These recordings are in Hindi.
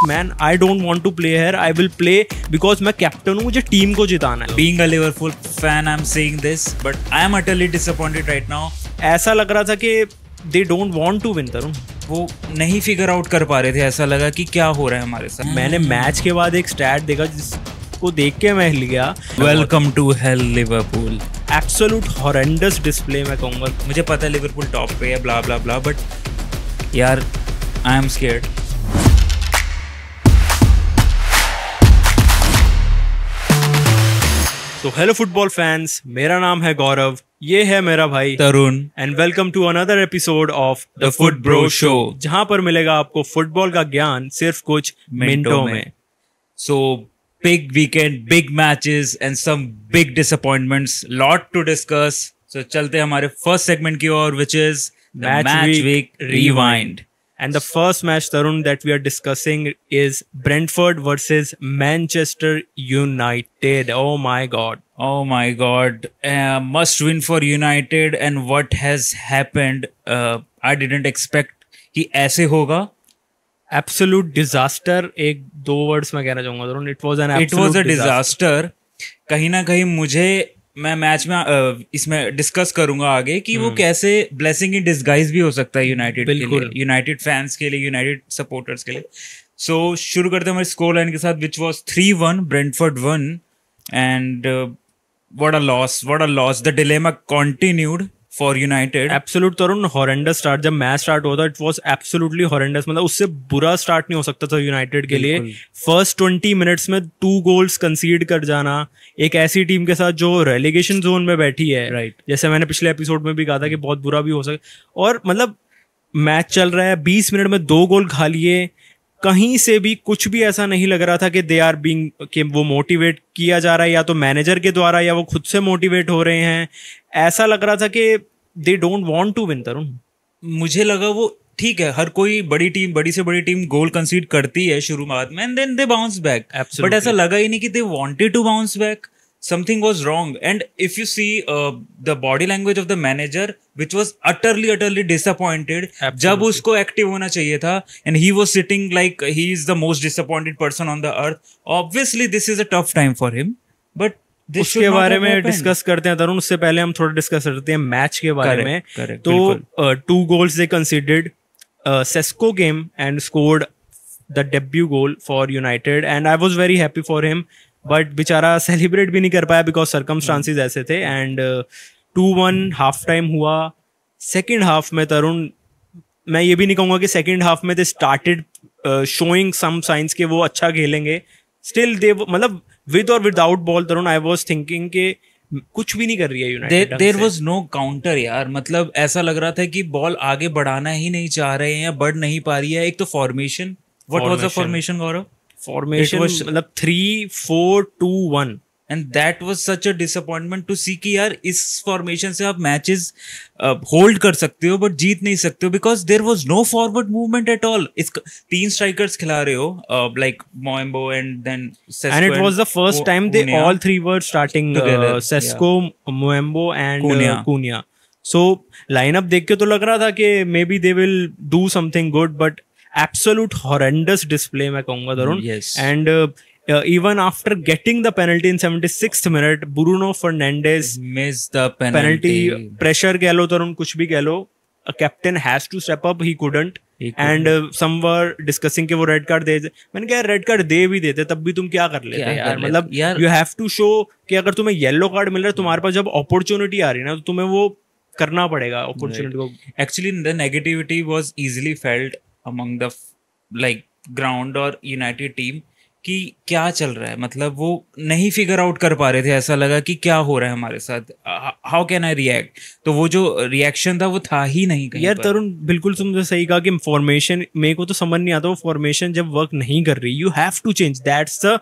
Man I don't want to play here, I will play because मैं कैप्टन हूँ, मुझे टीम को जिताना है. Being a Liverpool fan, I'm saying this, but I am utterly disappointed right now. ऐसा लग रहा था कि they don't want to win. Tarun, वो नहीं फिगर आउट कर पा रहे थे, ऐसा लगा कि क्या हो रहा है हमारे साथ. मैंने मैच के बाद एक स्टैट देखा जिसको देख के मैं हिल गया. Welcome to hell Liverpool. Absolute horrendous display मैं कहूँगा. मुझे पता है लिवरपूल टॉप पे है, ब्ला ब्ला ब्ला, बट यार आई एम स्केयर्ड. तो हेलो फुटबॉल फैंस, मेरा नाम है गौरव, ये है मेरा भाई Tarun, and welcome to another episode of the Foot Bro show, जहां पर मिलेगा आपको फुटबॉल का ज्ञान सिर्फ कुछ मिनटों में. So big weekend, big matches and some big disappointments, lot to discuss. So चलते हैं हमारे first segment की ओर, which is the match week rewind. And the first match, Tarun, that we are discussing is Brentford versus Manchester United. Oh my God. Oh my God. Must win for United, and what has happened, I didn't expect कि ऐसे होगा. Absolute disaster. एक दो words में कहना चाहूँगा तरुण. It was an absolute disaster. कहीं ना कहीं मुझे, मैं मैच में इसमें डिस्कस करूंगा आगे कि वो कैसे ब्लेसिंग इन डिस्गाइज भी हो सकता है यूनाइटेड के लिए, यूनाइटेड फैंस के लिए, यूनाइटेड सपोर्टर्स के लिए. सो शुरू करते हैं हमारे स्कोर लाइन के साथ, which was 3-1, Brentford one, and what a loss. The dilemma continued for United. Absolute Tarun, horrendous start. जब मैच स्टार्ट हुआ था इट वाज एब्सोल्युटली हॉरेंडस. मतलब उससे बुरा स्टार्ट नहीं हो सकता था यूनाइटेड के लिए. फर्स्ट 20 मिनट्स में 2 गोल्स कंसीड कर जाना एक ऐसी टीम के साथ जो रेलीगेशन जोन में बैठी है, राइट. जैसे मैंने पिछले एपिसोड में भी कहा था कि बहुत बुरा भी हो सकता. और मतलब मैच चल रहा है, 20 मिनट में 2 गोल खा लिए. कहीं से भी कुछ भी ऐसा नहीं लग रहा था कि दे आर बीइंग, कि वो मोटिवेट किया जा रहा है या तो मैनेजर के द्वारा या वो खुद से मोटिवेट हो रहे हैं. ऐसा लग रहा था कि they don't want to win. Tarun, मुझे लगा वो ठीक है, हर कोई बड़ी से बड़ी टीम गोल कंसीड करती है शुरुआत में, and then they bounce back. But ऐसा लगा ही नहीं कि they wanted to bounce back. Something was wrong, and if you see the body language of the manager, which was utterly disappointed. जब उसको एक्टिव होना चाहिए था, and he was sitting like he is the most disappointed person on the earth. Obviously, this is a tough time for him, but उसके बारे में डिस्कस करते हैं तरुण. उससे पहले हम थोड़ा डिस्कस करते हैं मैच के बारे में. तो 2 goals they considered. Sesko came and scored the debut goal for United, and I was very happy for him. But बेचारा सेलिब्रेट भी नहीं कर पाया बिकॉज सर्कमस्टांसिस ऐसे थे. एंड 2-1 हाफ टाइम हुआ. सेकेंड हाफ में तरुण, मैं ये भी नहीं कहूँगा कि सेकेंड हाफ में they started showing some signs के वो अच्छा खेलेंगे. स्टिल दे, मतलब विद और without ball Tarun, I was thinking कि कुछ भी नहीं कर रही है United. There was no counter यार. मतलब ऐसा लग रहा था कि बॉल आगे बढ़ाना ही नहीं चाह रहे हैं या बढ़ नहीं पा रही है. एक तो formation, what was the formation Gaurav? Formation मतलब 3-4-2-1, and that was such a disappointment to see कि यार इस फॉर्मेशन से आप मैचेस होल्ड कर सकते हो बट जीत नहीं सकते हो, because there was no forward movement at all. 3 strikers खिला रहे हो, like Mbeumo and then Sesko, and it was the first time they all 3 were starting, Sesko, Mbeumo and Cunha. So lineup देख के तो लग रहा था कि may be they will do something good, but absolute horrendous display मैं कहूंगा Tarun. And even after getting the penalty in 76th minute, Bruno Fernandes missed the penalty. Pressure कह लो तरुण, कुछ भी कह लो, a captain has to step up. He couldn't. And some were discussing कि वो रेड कार्ड दे. मैंने कहा रेड कार्ड दे भी देते तब भी तुम क्या कर लेते यार. मतलब you have to show कि अगर तुम्हें येलो कार्ड मिल रहा है, तुम्हारे पास जब अपॉर्चुनिटी आ रही है ना, तो तुम्हें वो करना पड़ेगा अपॉर्चुनिटी को. Actually the negativity was easily felt among the like ground और United team कि क्या चल रहा है. मतलब वो नहीं फिगर आउट कर पा रहे थे. ऐसा लगा कि क्या हो रहा है हमारे साथ, हाउ कैन आई रिएक्ट. तो वो जो रिएक्शन था वो था ही नहीं कहीं यार तरुण. बिल्कुल तुमने सही कहा कि फॉर्मेशन, मेरे को तो समझ नहीं आता वो फॉर्मेशन जब वर्क नहीं कर रही, you have to change. That's the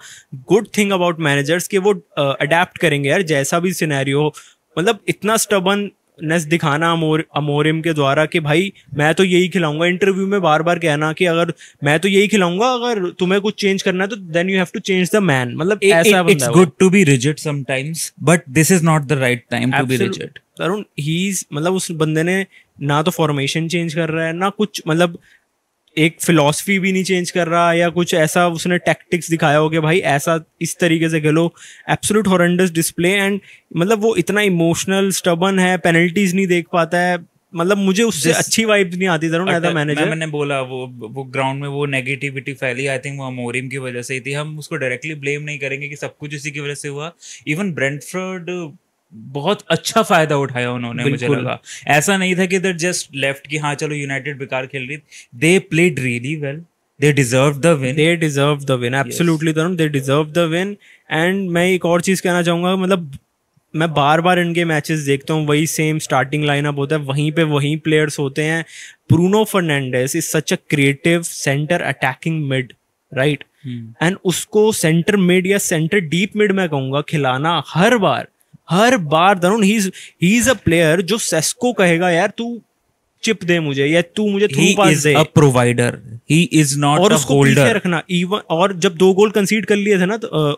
good thing about managers कि वो अडेप्ट करेंगे यार जैसा भी सिनेरियो हो. मतलब इतना स्टबन नेस दिखाना अमोरिम के द्वारा कि भाई मैं तो यही खिलाऊंगा. इंटरव्यू में बार बार कहना कि अगर मैं तो यही खिलाऊंगा, अगर तुम्हें कुछ चेंज करना है तो then you have to change the man. मतलब ऐसा बंदा. It's good to be rigid sometimes, but this is not the right time to be rigid. Tarun, he मतलब उस बंदे ने ना तो फॉर्मेशन चेंज कर रहा है ना कुछ. मतलब एक फिलॉसफी भी नहीं चेंज कर रहा या कुछ ऐसा उसने टैक्टिक्स दिखाया हो कि भाई ऐसा इस तरीके से खेलो. Absolute horrendous display. एंड मतलब वो इतना इमोशनल स्टबन है, पेनल्टीज नहीं देख पाता है. मतलब मुझे उससे अच्छी वाइब्स नहीं आती तरुण एज अ मैनेजर. मैंने बोला वो ग्राउंड में वो नेगेटिविटी फैली, आई थिंक वो अमोरिम की वजह से ही थी. हम उसको डायरेक्टली ब्लेम नहीं करेंगे कि सब कुछ इसी की वजह से हुआ. इवन ब्रेंटफोर्ड बहुत अच्छा फायदा उठाया उन्होंने, मुझे लगा. ऐसा नहीं था कि दे जस्ट लेफ्ट कि हाँ चलो यूनाइटेड बेकार खेल रही. They played really well. They deserve the win. They deserve the win. Absolutely, Tarun. They deserve the win. And मैं एक और चीज कहना चाहूंगा, मतलब मैं बार बार इनके मैचेस देखता हूँ, वही सेम स्टार्टिंग लाइनअप होता है, वहीं पे वही प्लेयर्स होते हैं. Bruno Fernandes is such a creative centre attacking mid, right? And उसको सेंटर मिड या सेंटर डीप मिड मैं कहूंगा खिलाना हर बार तरुण, ही इज अ प्लेयर जो सेस्को कहेगा यार तू चिप दे मुझे या तू मुझे through pass they. A provider, he is not और अ उसको होल्डर. पीछे रखना. इवन और जब 2 गोल कंसीड कर लिए थे ना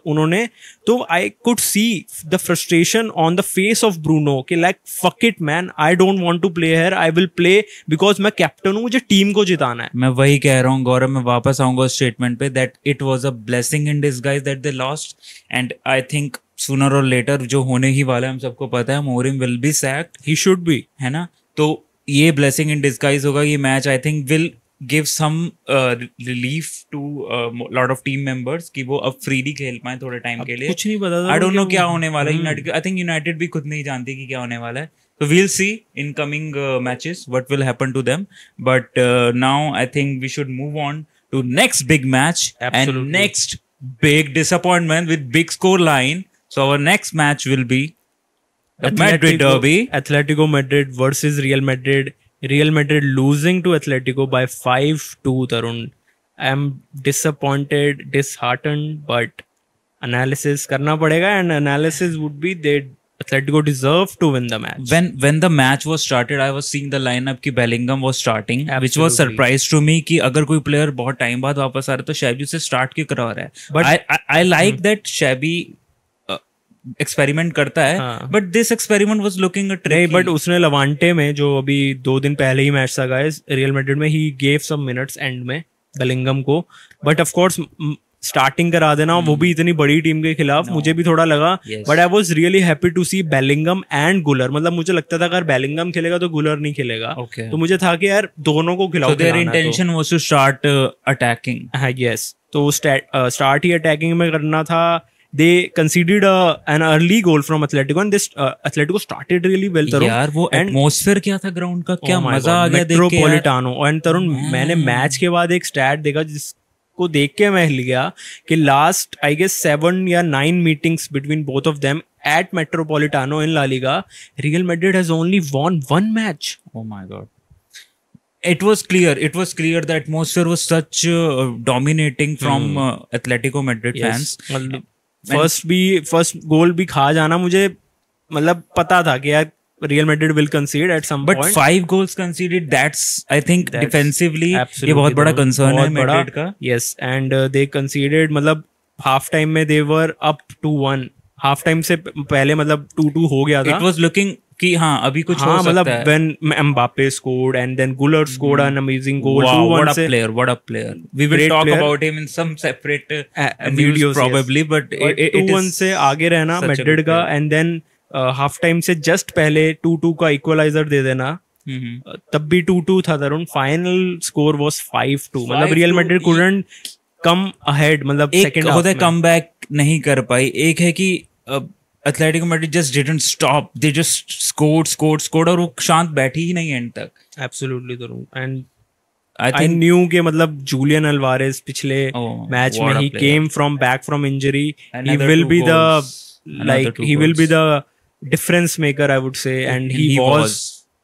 उन्होंने, तो I could see the frustration on the face of Bruno कि like fuck it man, I don't want to play here, I will play because मैं कैप्टन हूं, मुझे टीम को जिताना है. मैं वही कह रहा हूँ गौरव, मैं वापस आऊंगा उस स्टेटमेंट पे that it was a blessing in disguise that they lost. And I think sooner or later जो होने ही वाला है, हम सबको पता है, Amorim will be sacked. He should be, है ना? तो ये ब्लेसिंग इन डिस्गाइज होगा. ये match I think will give some relief to lot of team members कि वो अब फ्रीली खेल पाए थोड़े टाइम के लिए. कुछ नहीं पता था. आई डोंट नो क्या होने वाला है यूनाइटेड. आई थिंक यूनाइटेड भी खुद नहीं जानती कि क्या होने वाला है. So we'll see in coming matches what will happen to them. But now I think we should move on to next big match. Absolutely. And next big disappointment with big score line. So our next match will be the Madrid derby. Atletico Madrid versus Real Madrid. Real Madrid losing to Atletico by 5-2, Tarun. I am disappointed, disheartened, but analysis करना पड़ेगा, and analysis would be they Atletico deserve to win the match. When the match was started, I was seeing the lineup कि Bellingham was starting, Absolutely. which was surprise to me कि अगर कोई player बहुत टाइम बाद वापस आ रहा है तो शैबी से स्टार्ट क्यों करवा रहा है. But I like that Xabi experiment करता है. But this experiment was looking a tricky. But उसने लवांटे में जो अभी 2 दिन पहले ही मैच था गाइस रियल मैड्रिड में, he gave some minutes end में बेलिंगम को. बट ऑफ कोर्स स्टार्टिंग करा देना वो भी इतनी बड़ी टीम के खिलाफ, मुझे भी थोड़ा लगा. But I was really happy to see Bellingham and Guler. मतलब मुझे लगता था अगर बेलिंगम खेलेगा तो गुलर नहीं खेलेगा. Okay. तो मुझे था कि यार दोनों को खिलाओ. Their intention was to start attacking. हाँ, यस. तो स्टार्ट ही अटैकिंग में करना था. They conceded an early goal from Atletico and this Atletico started really well. Tarun. यार वो एटमॉस्फेयर क्या था ग्राउंड का, क्या मजा आ गया देख के. मेट्रोपॉलिटानो. और तरुण मैंने मैच के बाद एक स्टैट देखा जिसको देख के मैं हिल गया कि लास्ट आई गेस 7 या 9 meetings between both of them at Metropolitano in La Liga, Real Madrid has only won 1 match. Oh my god. It was clear the atmosphere was such dominating from Atletico Madrid fans. First goal भी खा जाना, मुझे मतलब पता था कि यार Real Madrid will concede at some point. But 5 goals conceded, that's I think defensively ये बहुत बड़ा कंसर्न है मैड्रिड का. यस, एंड दे कंसीडेड, मतलब हाफ टाइम में दे वर अप 2-1. हाफ टाइम से पहले मतलब 2-2 हो गया था. इट वाज लुकिंग कि हाँ अभी कुछ हो सकता है. when Mbappe scored and then Güler scored an amazing goal. Wow, what a player. We will talk about him in some separate videos probably, but 2-1 से आगे रहना मैड्रिड का, and then हाफ टाइम से जस्ट पहले 2-2 का इक्वलाइजर दे देना. तब भी 2-2 था तरुण. Final score was 5-2. मतलब real Madrid couldn't come ahead. मतलब सेकंड हाफ में कमबैक नहीं कर पाई. एक है कि Atletico Madrid just didn't stop. They just scored और वो शांत बैठी ही नहीं एंड तक. Absolutely Tarun. And I knew कि मतलब जूलियन अल्वारेज पिछले मैच में he came back from injury. He will be the difference maker, I would say. And he was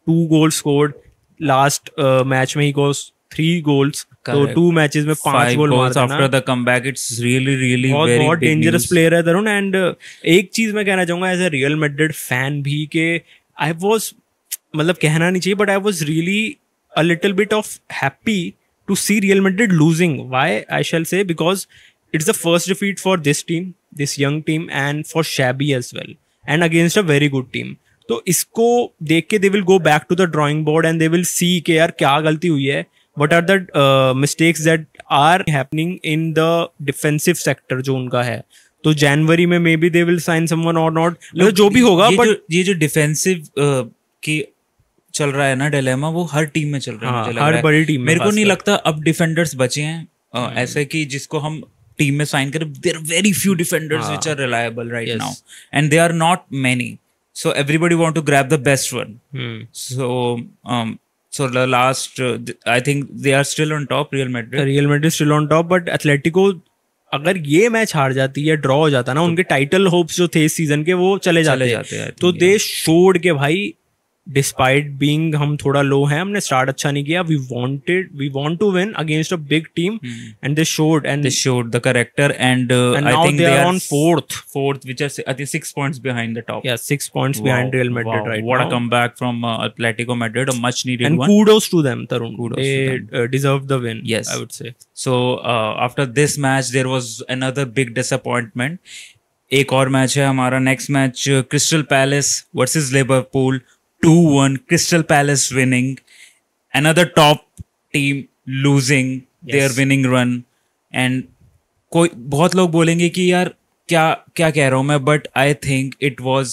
2 goals scored. Last match में he goes 3 goals. तो 2 मैचेस में 5 गोल मार देना. After the comeback, it's really बहुत डेंजरस प्लेयर है तरुण. एंड एक चीज मैं कहना चाहूंगा as a Real Madrid fan भी कि आई वाज, मतलब कहना नहीं चाहिए, but I was really a little bit of happy to see Real Madrid losing. Why I shall say, because it's the first defeat for this team, this young team, and for Xabi as well, and against a very good team. तो इसको देख के they will go back to the drawing board and they will see कि यार क्या गलती हुई है. what are the mistakes that are happening in the defensive sector जो उनका है. तो जनवरी में may B they will sign someone or not, जो भी होगा. बट ये जो डिफेंसिव की चल रहा है ना डिलेमा, वो हर टीम में चल रहा है. मुझे लग रहा है, बड़ी टीम में मेरे को नहीं लगता अब डिफेंडर्स बचे हैं ऐसे कि जिसको हम टीम में साइन करें. There are very few defenders which are reliable right now, and they are not many. So everybody want to grab the best one. So the last, I think they are still on top. Real Madrid still on top, but Atletico अगर ये मैच हार जाती है, ड्रॉ हो जाता ना, उनके टाइटल होप्स जो थे इस सीजन के वो चले जाते हैं. तो दे शोड के भाई डिस्पाइट बीइंग हम थोड़ा लो हैं, हमने स्टार्ट अच्छा नहीं किया, we want to win against a big team, and they showed the character, and I think they are on fourth, which are I think 6 points behind the top. Yeah, 6 points behind Real Madrid right now. What a comeback from Atletico Madrid, a much needed and one. Kudos to them, Tarun. They deserve the win. Yes, I would say. So after this match there was another big disappointment. एक और मैच है हमारा, next match crystal palace versus Liverpool. 2-1 Crystal Palace winning. Another top team losing their winning run. And कोई बहुत लोग बोलेंगे कि यार क्या कह रहा हूँ मैं, but I think it was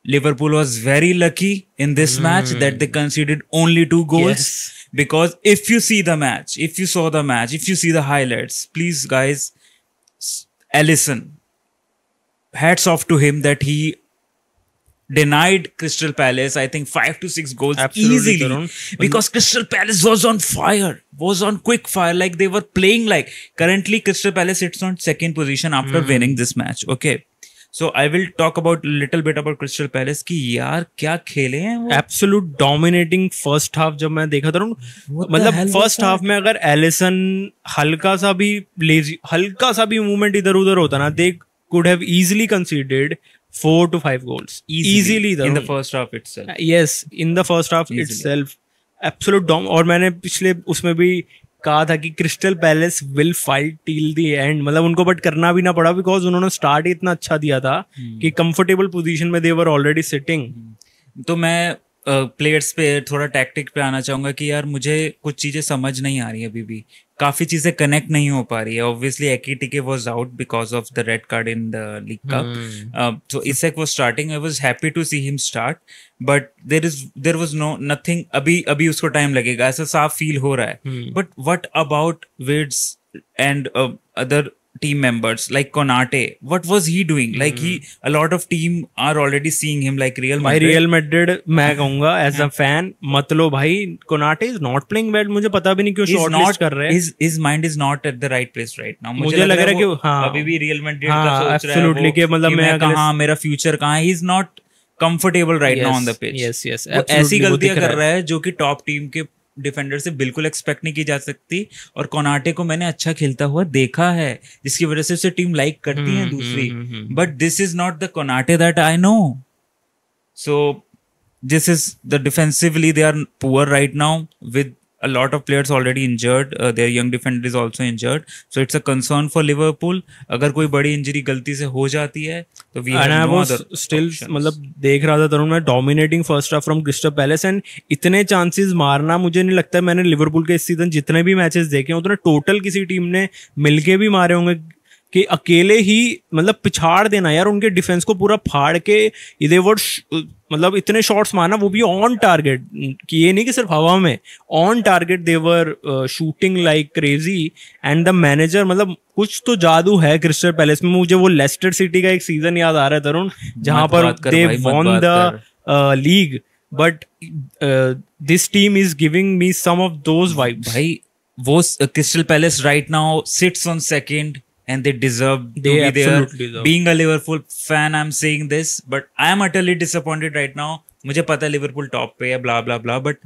Liverpool was very lucky in this match that they conceded only 2 goals. Yes. Because if you see the match, if you saw the match, if you see the highlights, please guys, Alisson, hats off to him that he denied Crystal Palace, I think 5 to 6 goals. Absolutely, easily, Tarun. Because Crystal Palace was on fire, was on quick fire, like they were playing like. Currently Crystal Palace sits on second position after winning this match. Okay, so I will talk about little bit about Crystal Palace कि यार क्या खेले हैं वो. Absolute dominating first half जब मैं देखा था, मतलब first half में अगर एलिसन हल्का सा भी मूवमेंट इधर उधर होता ना, they could have easily conceded 4 to 5 goals easily in the first half itself. Yes, in the first half itself. Absolute और मैंने पिछले उसमें भी कहा था कि crystal palace will fight till the end, मतलब उनको बट करना भी ना पड़ा, बिकॉज उन्होंने स्टार्ट ही इतना अच्छा दिया था कि कंफर्टेबल पोजीशन में दे वर ऑलरेडी सिटिंग. तो मैं प्लेयर्स पे थोड़ा टैक्टिक पे आना चाहूंगा कि यार मुझे कुछ चीजें समझ नहीं आ रही है, अभी भी काफी चीजें कनेक्ट नहीं हो पा रही है. Obviously Ekitike was out because of the red card in the League Cup. So Isak was starting. I was happy to see him start, but there was nothing. अभी उसको टाइम लगेगा ऐसा साफ फील हो रहा है. But what about Wirtz and other team members like Konate? What was he doing? Like a lot of team are already seeing him like Real Madrid. Real Madrid मैं कहूँगा as a fan, मतलब भाई Konate is not playing well. मुझे पता भी नहीं क्यों shortlist कर रहे हैं. His mind is not at the right place right now. मुझे लग रहा है कि हाँ अभी भी Real Madrid का सोच रहा है वो कि मतलब मैं कहाँ, मेरा future कहाँ है. He is not comfortable right now on the pitch. Yes. ऐसी गलतियां कर रहा है जो कि टॉप टीम के डिफेंडर से बिल्कुल एक्सपेक्ट नहीं की जा सकती. और कोनाटे को मैंने अच्छा खेलता हुआ देखा है, जिसकी वजह से उसे टीम लाइक करती है दूसरी. But this is not the Konate that I know. So this is the defensively they are poor right now with a lot of players already injured. Their young defender is also injured, so it's a concern for Liverpool. अगर कोई बड़ी इंजरी गलती से हो जाती है तो we have no other options. मतलब देख रहा था तरुण मैं, dominating first half from crystal palace, and इतने चांसेस मारना मुझे नहीं लगता. मैंने लिवरपूल के इस सीजन जितने भी मैचेस देखे उतने टोटल किसी टीम ने मिलके भी मारे होंगे कि अकेले ही मतलब पिछाड़ देना यार उनके डिफेंस को पूरा फाड़ के इधर वो मतलब इतने शॉट्स मारना, वो भी ऑन टारगेट, कि ये नहीं कि सिर्फ हवा में, on target they were shooting like crazy. And the manager, मतलब कुछ तो जादू है क्रिस्टल पैलेस में. मुझे वो लेस्टर सिटी का एक सीजन याद आ रहा है तरुण, जहां पर they won the league, but this team is giving me some of those vibes. भाई वो Crystal Palace right now sits on second and they deserve to be there. Being a Liverpool fan, I'm saying this, but I am utterly disappointed right now. मुझे पता है Liverpool top पे है, blah blah blah, but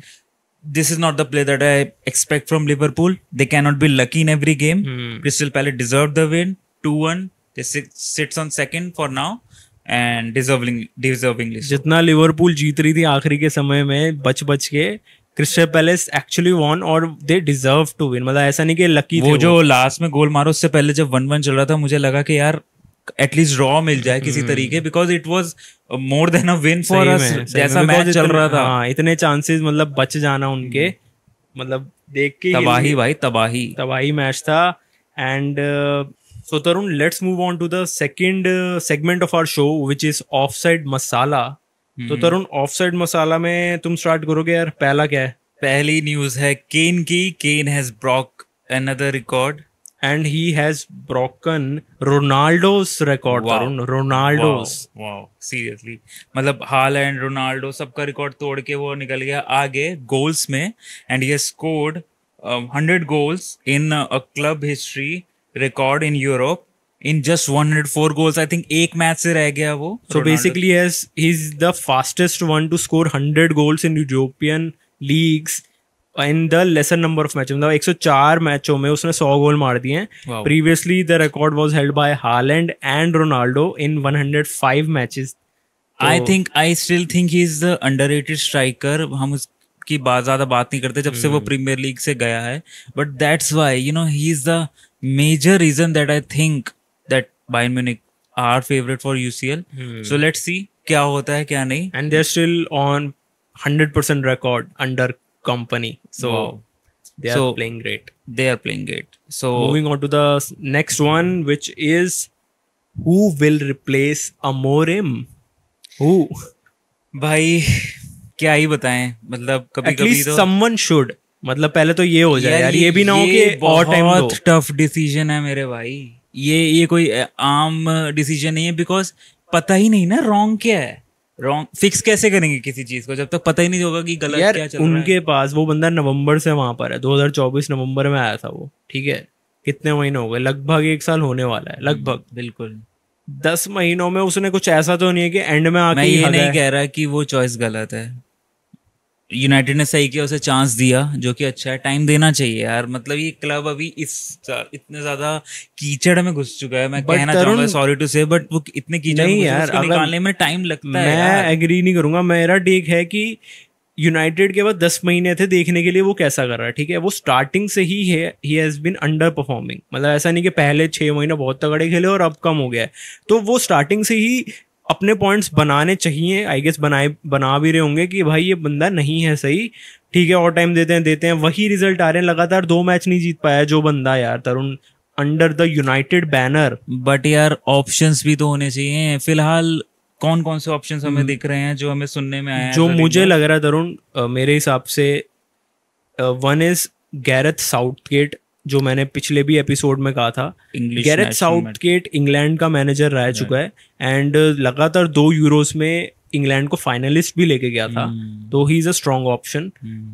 this is not the play that I expect from Liverpool. They cannot be lucky in every game. Crystal Palace deserved the win, 2-1. They sits on second for now and deservingly. जितना लिवरपूल जीत रही थी आखिरी के समय में बच के, क्रिस्टल पैलेस एक्चुअली वॉन और दे डिजर्व टू विन. मतलब ऐसा नहीं कि लकी थे. वो जो लास्ट में गोल मारो उससे पहले जब 1-1 चल रहा था, मुझे लगा कि यार एटलीस्ट ड्रॉ मिल जाए किसी तरीके, because it was more than a win for us. जैसा मैच चल रहा था, इतने चांसेस मतलब बच जाना उनके, मतलब देख के तबाही भाई, तबाही मैच था. And so Tarun, let's move on to the second segment of our show, which is offside masala. तो तरुण, ऑफसाइड मसाला में तुम स्टार्ट करोगे यार. पहला क्या है? पहली न्यूज है केन की. Kane has broke another record and he has broken Ronaldo's record. Tarun, Ronaldo's. Wow, seriously. मतलब हालैंड, रोनाल्डो सबका रिकॉर्ड तोड़ के वो निकल गया आगे गोल्स में. And he has scored 100 goals in a club history record in Europe in just 104 goals. I think एक मैच से रह गया वो. So basically he's the fastest one to score 100 goals in European leagues in the lesser number of matches. मतलब 104 मैचों में उसने 100 गोल मार दिए हैं. Previously the record was held by Haaland and Ronaldo in 105 matches. I still think he's the underrated striker. हम उसकी ज़्यादा बात नहीं करते जब से वो प्रीमियर लीग से गया है. But that's why, you know, he's the major reason that I think that Bayern Munich are favorite for UCL. So let's see क्या होता है क्या नहीं. And they're still on 100% record under company. So they are playing great. They are playing great. So moving on to the next one, which is who will replace Amorim? Who? भाई क्या ही बताएं. मतलब कभी-कभी तो someone should. मतलब पहले तो ये हो जाए यार. ये भी ना हो कि और टाइम दो. बहुत टफ डिसीजन है मेरे भाई. ये कोई आम डिसीजन नहीं है. बिकॉज पता ही नहीं ना रॉन्ग क्या है. रॉन्ग फिक्स कैसे करेंगे किसी चीज को जब तक पता ही नहीं होगा कि गलत क्या चल रहा है. उनके पास वो बंदा नवंबर से वहां पर है. 2024 नवंबर में आया था वो. ठीक है, कितने महीने हो गए? लगभग 1 साल होने वाला है. लगभग बिल्कुल 10 महीनों में उसने कुछ ऐसा तो नहीं है कि एंड में आके. मैं ये नहीं कह रहा कि वो चॉइस गलत है. यूनाइटेड ने सही किया, उसे चांस दिया जो कि अच्छा है. टाइम देना चाहिए यार. मतलब ये क्लब अभी इतने ज्यादा कीचड़ में घुस चुका है. मैं कहना चाहूंगा सॉरी टू से, बट वो इतने कीचड़ में उसको निकालने में टाइम लगता है. मैं एग्री नहीं करूंगा. मेरा टेक है कि यूनाइटेड के बाद 10 महीने थे देखने के लिए वो कैसा कर रहा है. ठीक है, वो स्टार्टिंग से ही हैज बीन अंडर परफॉर्मिंग. मतलब ऐसा नहीं कि पहले 6 महीने बहुत तगड़े खेले और अब कम हो गया है. तो वो स्टार्टिंग से ही अपने पॉइंट्स बनाने चाहिए. आई गेस बना भी रहे होंगे कि भाई ये बंदा नहीं है सही. ठीक है, और टाइम देते हैं. वही रिजल्ट आ रहे हैं. लगातार 2 मैच नहीं जीत पाया जो बंदा यार Tarun under the United banner. But यार ऑप्शंस भी तो होने चाहिए. फिलहाल कौन कौन से ऑप्शंस हमें दिख रहे हैं जो हमें सुनने में आया है? जो मुझे लग रहा है तरुण, मेरे हिसाब से वन इज गैरेथ साउथगेट, जो मैंने पिछले भी एपिसोड में कहा था. गैरेथ साउथगेट इंग्लैंड का मैनेजर रह चुका है एंड लगातार 2 यूरोस में इंग्लैंड को फाइनलिस्ट भी लेके गया था. तो he is a strong option.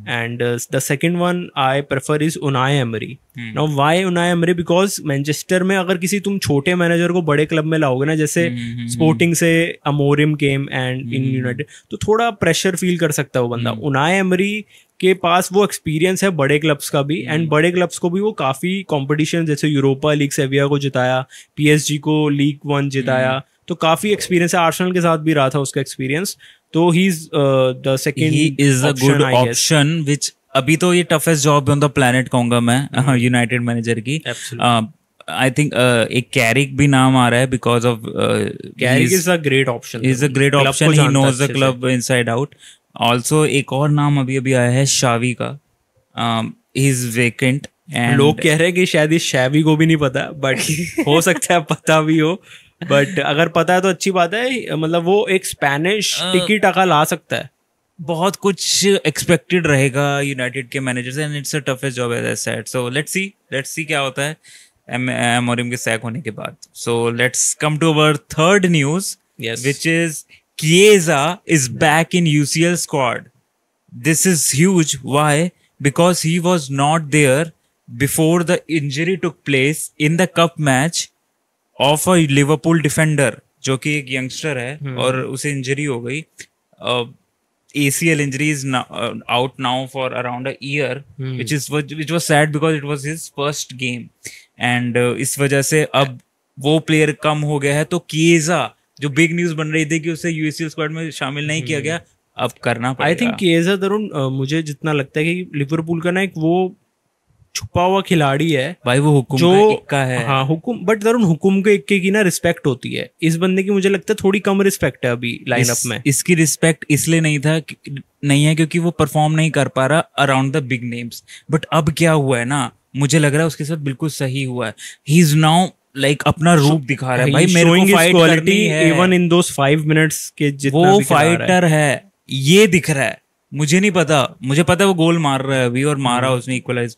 And the second one I prefer is Unai emery. Now why Unai emery? Because Manchester में अगर किसी तुम छोटे मैनेजर को बड़े क्लब में लाओगे ना, जैसे स्पोर्टिंग से Amorim came and in United, तो थोड़ा प्रेशर फील कर सकता है वो बंदा. उनाई एमरी के पास वो एक्सपीरियंस है बड़े क्लब्स का भी. एंड बड़े क्लब्स को भी वो काफी कंपटीशन, जैसे यूरोपा लीग सेविया को जिताया, PSG को लीग 1 जिताया. तो काफी एक्सपीरियंस है. आर्सेनल के साथ भी रहा था उसका एक्सपीरियंस. तो he is the second. He is a good option which अभी तो ये toughest job on the planet कहूंगा मैं यूनाइटेड मैनेजर की. आई थिंक एक कैरिक भी नाम आ रहा है because of Carrick is a great option. Is a great option. He knows the club inside out. Also एक और नाम अभी आया है शावी का. He is vacant. लोग कह रहे हैं कि शायद इस शैवी को भी नहीं पता, बट हो सकता है पता भी हो. बट अगर पता है तो अच्छी बात है. मतलब वो एक स्पेनिश टिकी टका ला सकता है. बहुत कुछ एक्सपेक्टेड रहेगा यूनाइटेड के मैनेजर से. And it's a toughest job as I said. So let's see क्या होता है अमोरिम के सैक होने के बाद. So let's come to our third news, which is Chiesa is back in UCL squad. This is huge. Why? Because he was not there before the injury took place in the cup match of a Liverpool defender, जो कि एक यंगस्टर है और उसे इंजरी हो गई. ACL injury is out now for around a year, which was sad because it was his first game. And इस वजह से अब वो प्लेयर कम हो गया है. तो Chiesa, जो बिग न्यूज बन रही थी कि उसे यूसीएल स्क्वाड में शामिल नहीं किया गया, अब करना पड़ेगा. आई थिंक Chiesa तरुण, मुझे जितना लगता है कि लिवरपूल का ना एक वो छुपा हुआ खिलाड़ी है भाई, वो हुकुम जो का इक्का है। हाँ हुकुम, बट तरुण हुकुम के इक्के की ना रिस्पेक्ट होती है, इस बंदे की मुझे लगता है थोड़ी कम रिस्पेक्ट है अभी लाइनअप में। इसकी रिस्पेक्ट इसलिए नहीं है क्योंकि वो परफॉर्म नहीं कर पा रहा around the big names. But अब क्या हुआ है ना, मुझे लग रहा है उसके साथ बिल्कुल सही हुआ है। ही इज नाउ लाइक अपना रूप दिखा रहा है भाई, मेरे को फाइट करनी है। इवन इन दोस 5 मिनट्स के जितना वो भी खिला रहा फाइटर है, ये दिख रहा है। मुझे नहीं पता, मुझे पता है वो गोल मार रहा है अभी और मारा उसने इक्वलाइज,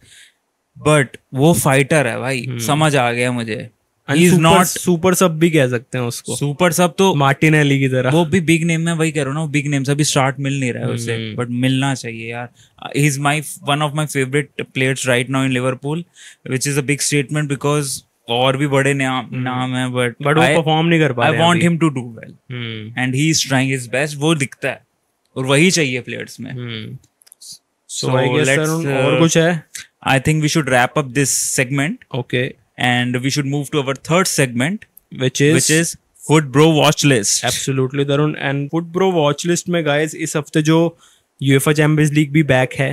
बट वो फाइटर है भाई, समझ आ गया मुझे। He is not सुपर सब भी कह सकते हैं उसको, सुपर सब तो मार्टिनेली की तरह। वो भी बिग नेम है, वही कह रहा हूँ ना, वो बिग नेम से अभी स्टार्ट मिल नहीं रहा है उसे, बट मिलना चाहिए यार। He is my one of my favourite players right now in Liverpool, which is a big statement because और भी बड़े नाम है, बट वो परफॉर्म नहीं कर पा रहे। I want him to do well and he is trying his best, वो दिखता है और वही चाहिए प्लेयर्स में। सो आई गेस और कुछ है? I think we should wrap up this segment, okay, and we should move to our third segment, which is Foot Bro Watch List. Absolutely Tarun, and Foot Bro Watch List में guys इस हफ्ते जो UEFA Champions League भी बैक है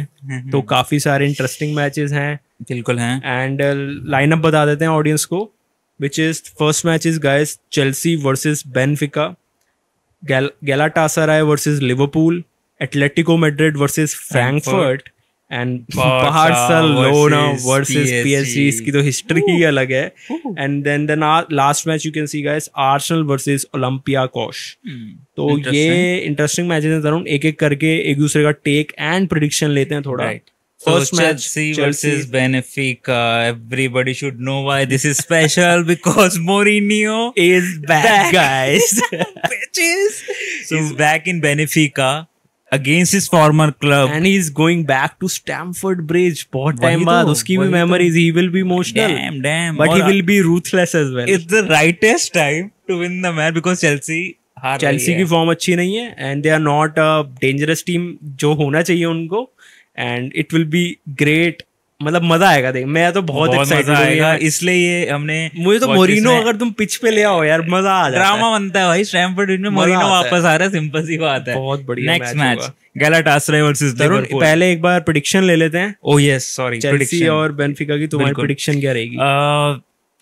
तो काफी सारे इंटरेस्टिंग मैचेस हैं। बिल्कुल हैं। एंड लाइनअप बता देते हैं ऑडियंस को, which is first match is guys Chelsea versus Benfica, Galatasaray versus Liverpool, Atletico Madrid versus Frankfurt and Barcelona versus PSG. इसकी तो हिस्ट्री ही अलग है। And then last match you can see guys Arsenal versus Olympiacos. तो ये इंटरेस्टिंग मैचेस हैं तरुण, एक एक करके एक दूसरे का टेक एंड प्रेडिक्शन लेते हैं थोड़ा। First match versus Benfica. Everybody should know why this is special because Mourinho is back guys. Bitches. He's back in Benfica against his former club and he's going back to Stamford Bridge बहुत टाइम बाद। उसकी भी memories, he will be emotional, damn, but he will be ruthless as well. It's the rightest time to win the match because Chelsea की फॉर्म अच्छी नहीं है and they are not a dangerous team जो होना चाहिए उनको, and it will be great। मतलब मजा आएगा देख, मैं तो बहुत एक्साइटेड आएगा, इसलिए ये हमने मुझे तो मोरिनो अगर तुम पिच पे ले आओ यार मजा आ जाता है। ड्रामा बनता है भाई स्टैमफोर्ड ब्रिज में, मोरिनो वापस आ रहा है, सिंपल सी बात है। बहुत बढ़िया next match Galatasaray versus Liverpool. पहले एक बार प्रेडिक्शन ले लेते हैं। ओह यस, सॉरी, चेल्सी और बेनफिका की तुम्हारी प्रेडिक्शन क्या रहेगी?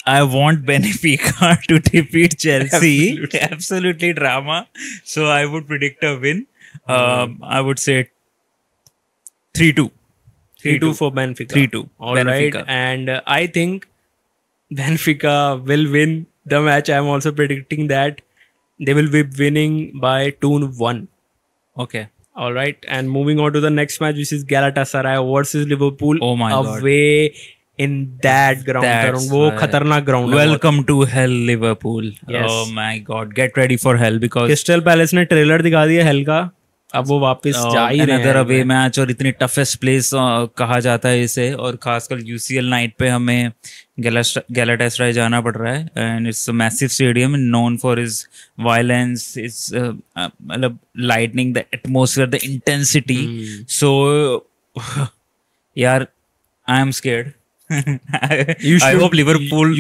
I want Benfica to defeat Chelsea. Absolutely drama. So I would predict a win. I would say 3-2. 3-2 for Benfica. 3-2. All right. And I think Benfica will win the match. I'm also predicting that they will be winning by 2-1. Okay. All right. And moving on to the next match, which is Galatasaray versus Liverpool. Oh my God. Away in that ground. वो खतरनाक ground है। Welcome to hell, Liverpool. Yes. Oh my God. Get ready for hell because Crystal Palace ने ट्रेलर दिखा दिया hell का, अब वो वापस जा ही रहे हैं। another away match और इतनी toughest place कहा जाता है इसे, और खासकर UCL नाइट पे हमें Galatasaray जाना पड़ रहा है and it's a massive stadium known for its violence, its मतलब lightning, the atmosphere, the intensity. So यार I am scared. I hope Liverpool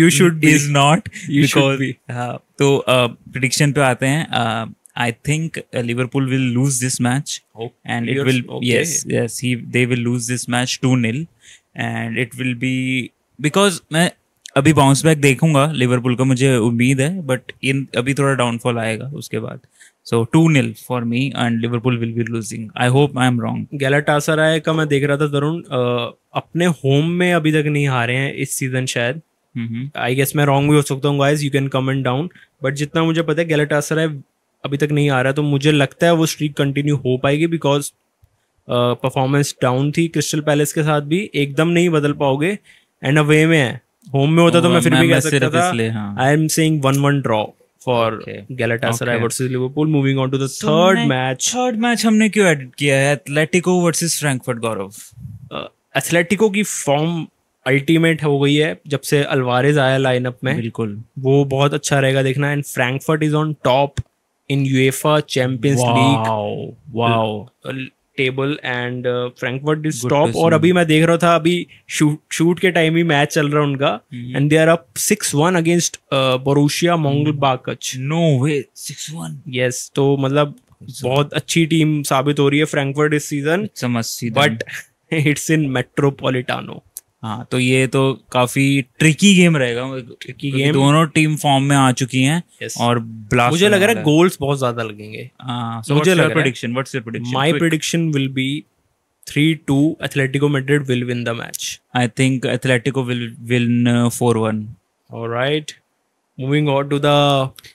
is not, because तो prediction पे आते हैं। I think Liverpool will lose this match, and it will they will lose this match 2-0, and it will be because मैं अभी बाउंस बैक देखूंगा लिवरपूल का, मुझे उम्मीद है, बट अभी थोड़ा डाउनफॉल आएगा उसके बाद। So 2-0 for me and Liverpool will be losing. I hope I am wrong. Galatasaray का मैं देख रहा था तरुण, अपने होम में अभी तक नहीं हारे हैं इस सीजन शायद। आई गेस मैं रॉन्ग भी हो सकता हूँ guys, you can comment down, but जितना मुझे पता है Galatasaray अभी तक नहीं आ रहा है, तो मुझे लगता है वो स्ट्रीक कंटिन्यू हो पाएगी बिकॉज परफॉर्मेंस डाउन थी क्रिस्टल पैलेस के साथ भी, एकदम नहीं बदल पाओगे। एंड अवे में है, होम में होता तो मैं फिर भी कह सकता था। I am saying 1-1 draw for Galatasaray versus Liverpool. Moving on to the third match हमने क्यों एडिट किया है? Atletico versus Frankfurt. Gaurav, Atletico की फॉर्म अल्टीमेट हो गई है जब से अल्वारेज आया लाइनअप में। बिल्कुल, वो बहुत अच्छा रहेगा देखना। And Frankfurt is on top in UEFA Champions League table and Frankfurt is top। और अभी मैं देख रहा था, अभी शूट के टाइम ही मैच चल रहा है उनका, and they are up 6-1 against Borussia Mönchengladbach। No way, 6-1। yes, तो मतलब बहुत अच्छी टीम साबित हो रही है फ्रैंकफर्ट इस सीजन, बट इट्स इन मेट्रोपॉलिटानो। हाँ, तो ये तो काफी ट्रिकी गेम रहेगा, ट्रिकी गेम, दोनों टीम फॉर्म में आ चुकी हैं। yes. और ब्लास्ट मुझे लग रहा है गोल्स बहुत ज्यादा लगेंगे। मुझे लग रहा है what's your prediction? My prediction will be 3-2 Atletico Madrid will win the match. I think Atletico will win 4-1. All right. Moving on to the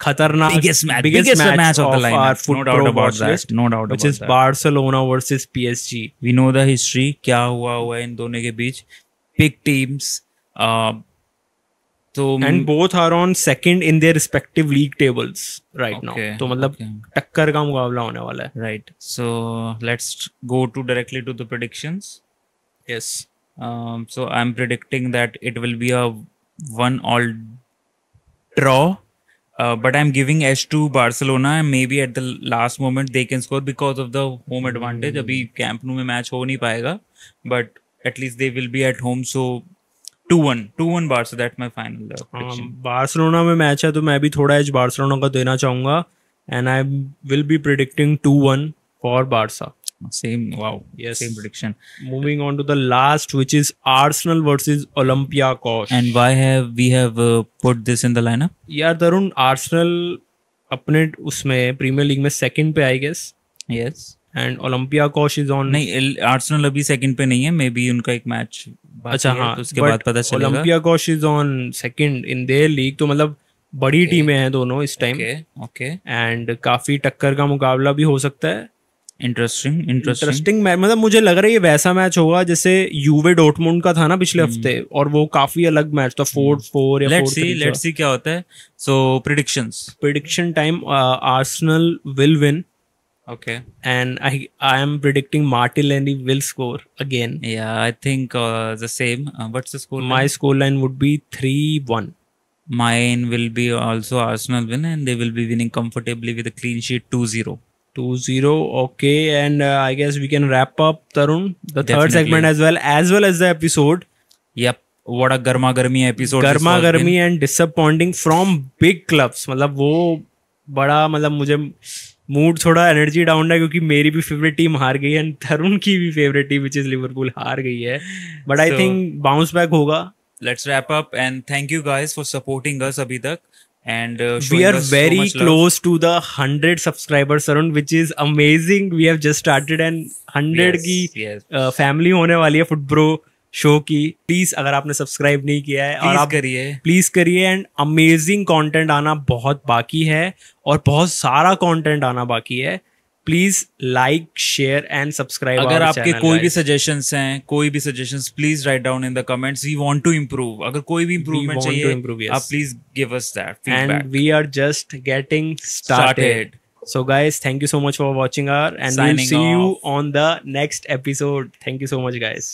khatarnak biggest match of the lineup. No doubt about that. No doubt about that. Which is Barcelona versus PSG. We know the history. क्या हुआ है इन दोनों के बीच? Big teams. तो and both are on second in their respective league tables right now. तो मतलब टक्कर का मुकाबला होने वाला है. Right. So let's go directly to the predictions. Yes. So I'm predicting that it will be a 1-1 draw. But I'm giving edge to Barcelona, and maybe at the last moment they can score because of the home advantage. अभी Camp Nou में match हो नहीं पाएगा, but at least they will be at home. So 2-1 Barca, that's my final prediction. Barcelona में मैच है तो मैं भी थोड़ा एज बार्सिलोना का देना चाहूंगा, and I will be predicting 2-1 for Barca. Same, wow, yes, same prediction. Moving on to the last, which is Arsenal versus Olympiacos. And why have we put this in the lineup? यार तरुण, आर्सेनल अपने उसमें प्रीमियर लीग में सेकंड पे I guess. Yes. And Olympiacos is on. नहीं, आर्सेनल अभी सेकंड पे नहीं है, मे बी उनका एक मैच. अच्छा हाँ, तो उसके बाद पता चलेगा. Olympiacos is on second in their league, तो मतलब बड़ी टीमें हैं दोनों इस टाइम. ओके. एंड काफी टक्कर का मुकाबला भी हो सकता है. इंटरेस्टिंग मतलब मुझे लग रहा है ये वैसा मैच होगा जैसे यूवे डॉर्टमुंड का था ना पिछले हफ्ते, और वो काफी अलग मैच था. 4-4 या 4-3. लेट्स सी क्या होता है. So prediction time. Arsenal will win. Okay. And I am predicting Martinelli will score again. Yeah, I think the same. What's the score? My scoreline would be 3-1. Mine will be also Arsenal win, and they will be winning comfortably with a clean sheet 2-0. 2-0. Okay, and I guess we can wrap up, Tarun, the third segment as well as the episode. Yep. What a garma-garmi episode. Garma-garmi and disappointing from big clubs. मतलब वो बड़ा, मतलब मुझे मूड थोड़ा एनर्जी डाउन है क्योंकि मेरी भी फेवरेट टीम हार गई है, तरुण की भी favourite team which is Liverpool हार गई है. But I think bounce back होगा. Let's wrap up and thank you guys for supporting us अभी तक, and we are very close to the 100 subscribers Tarun, which is amazing. We have just started and 100 की फैमिली होने वाली है फुटब्रो शो की. प्लीज अगर आपने सब्सक्राइब नहीं किया है, और आप प्लीज करिए. एंड अमेजिंग कंटेंट आना बहुत बाकी है, और बहुत सारा कंटेंट आना बाकी है. Please like, share and subscribe. अगर आपके कोई भी सजेशंस हैं, please write down in the comments. We want to improve. अगर कोई भी इम्प्रूवमेंट चाहिए, आप please give us that feedback. And we are just getting started. So guys, thank you so much for watching and we'll see you on the next episode. Thank you so much guys.